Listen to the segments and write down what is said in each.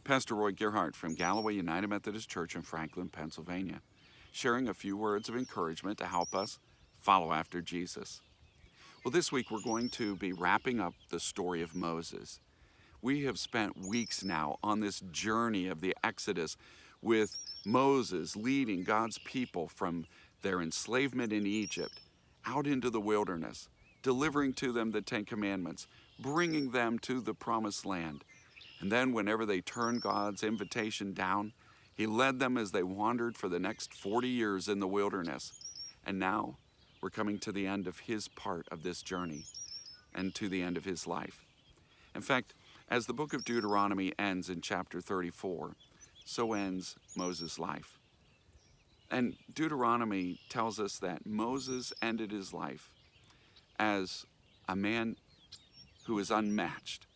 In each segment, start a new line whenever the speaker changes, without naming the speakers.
Pastor Roy Gerhardt from Galloway United Methodist Church in Franklin, Pennsylvania, sharing a few words of encouragement to help us follow after Jesus. Well, this week we're going to be wrapping up the story of Moses. We have spent weeks now on this journey of the Exodus with Moses leading God's people from their enslavement in Egypt out into the wilderness, delivering to them the Ten Commandments, bringing them to the Promised Land. And then whenever they turned God's invitation down, He led them as they wandered for the next 40 years in the wilderness. And now we're coming to the end of His part of this journey and to the end of His life. In fact, as the book of Deuteronomy ends in chapter 34, so ends Moses' life. And Deuteronomy tells us that Moses ended his life as a man who is unmatched.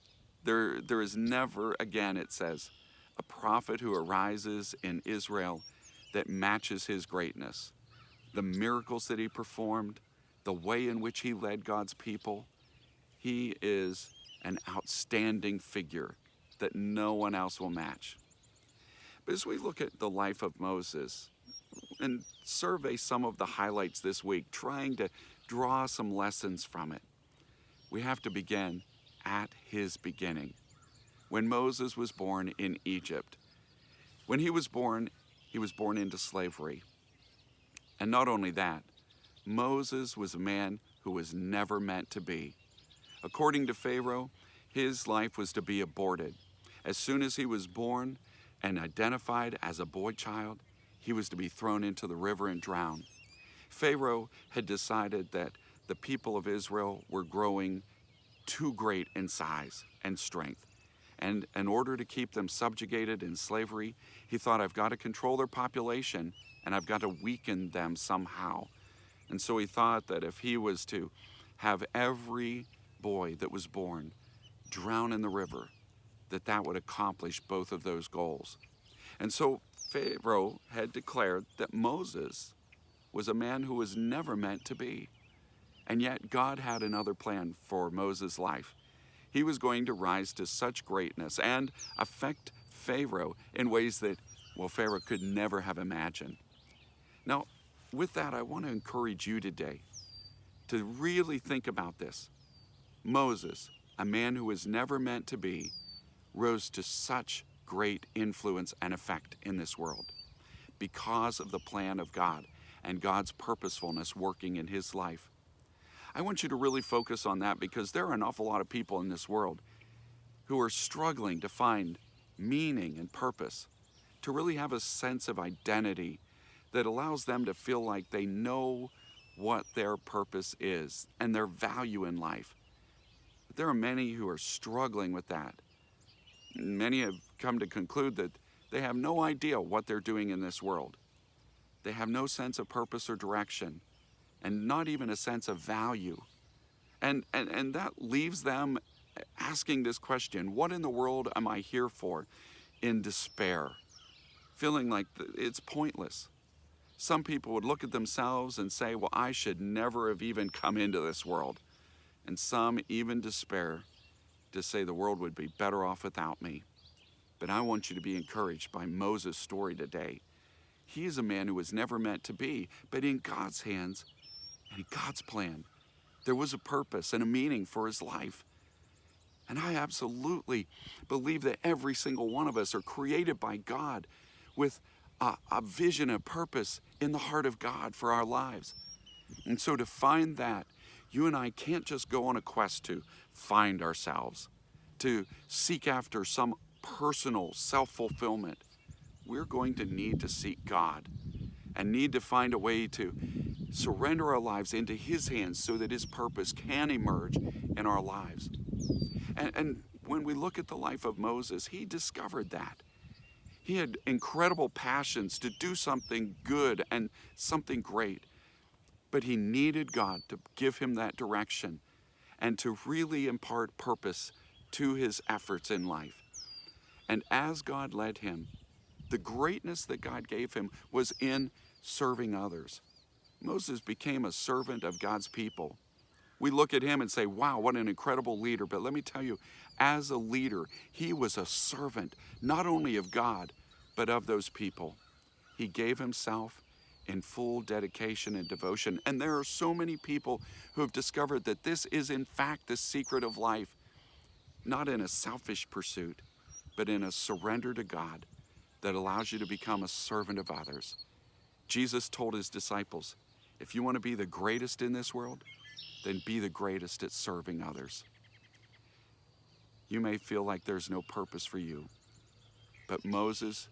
There is never again, it says, a prophet who arises in Israel that matches his greatness. The miracles that he performed, the way in which he led God's people, he is an outstanding figure that no one else will match. But as we look at the life of Moses and survey some of the highlights this week, trying to draw some lessons from it, we have to begin at his beginning, when Moses was born in Egypt. When he was born into slavery. And not only that, Moses was a man who was never meant to be. According to Pharaoh, his life was to be aborted. As soon as he was born and identified as a boy child, he was to be thrown into the river and drowned. Pharaoh had decided that the people of Israel were growing too great in size and strength. And in order to keep them subjugated in slavery, he thought, I've got to control their population and I've got to weaken them somehow. And so he thought that if he was to have every boy that was born drown in the river, that would accomplish both of those goals. And so Pharaoh had declared that Moses was a man who was never meant to be. And yet God had another plan for Moses' life. He was going to rise to such greatness and affect Pharaoh in ways that, well, Pharaoh could never have imagined. Now, with that, I want to encourage you today to really think about this. Moses, a man who was never meant to be, rose to such great influence and effect in this world because of the plan of God and God's purposefulness working in his life. I want you to really focus on that, because there are an awful lot of people in this world who are struggling to find meaning and purpose, to really have a sense of identity that allows them to feel like they know what their purpose is and their value in life. But there are many who are struggling with that. Many have come to conclude that they have no idea what they're doing in this world. They have no sense of purpose or direction, and not even a sense of value. And that leaves them asking this question, what in the world am I here for? In despair, feeling like it's pointless. Some people would look at themselves and say, well, I should never have even come into this world. And some even despair to say the world would be better off without me. But I want you to be encouraged by Moses' story today. He is a man who was never meant to be, but in God's hands and in God's plan, there was a purpose and a meaning for his life. And I absolutely believe that every single one of us are created by God with a vision, a purpose in the heart of God for our lives. And so to find that, you and I can't just go on a quest to find ourselves, to seek after some personal self-fulfillment. We're going to need to seek God and need to find a way to surrender our lives into his hands so that his purpose can emerge in our lives. And when we look at the life of Moses, he discovered that. He had incredible passions to do something good and something great, but he needed God to give him that direction and to really impart purpose to his efforts in life. And as God led him, the greatness that God gave him was in serving others. Moses became a servant of God's people, We look at him and say, wow, what an incredible leader. But let me tell you, as a leader, he was a servant, not only of God, but of those people. He gave himself in full dedication and devotion. And there are so many people who have discovered that this is in fact the secret of life, not in a selfish pursuit, but in a surrender to God that allows you to become a servant of others. Jesus told his disciples, if you want to be the greatest in this world, then be the greatest at serving others. You may feel like there's no purpose for you, but Moses,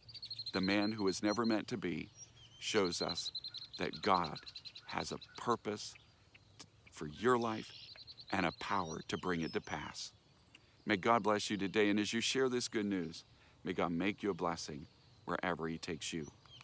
the man who was never meant to be, shows us that God has a purpose for your life and a power to bring it to pass. May God bless you today, and as you share this good news, may God make you a blessing wherever he takes you.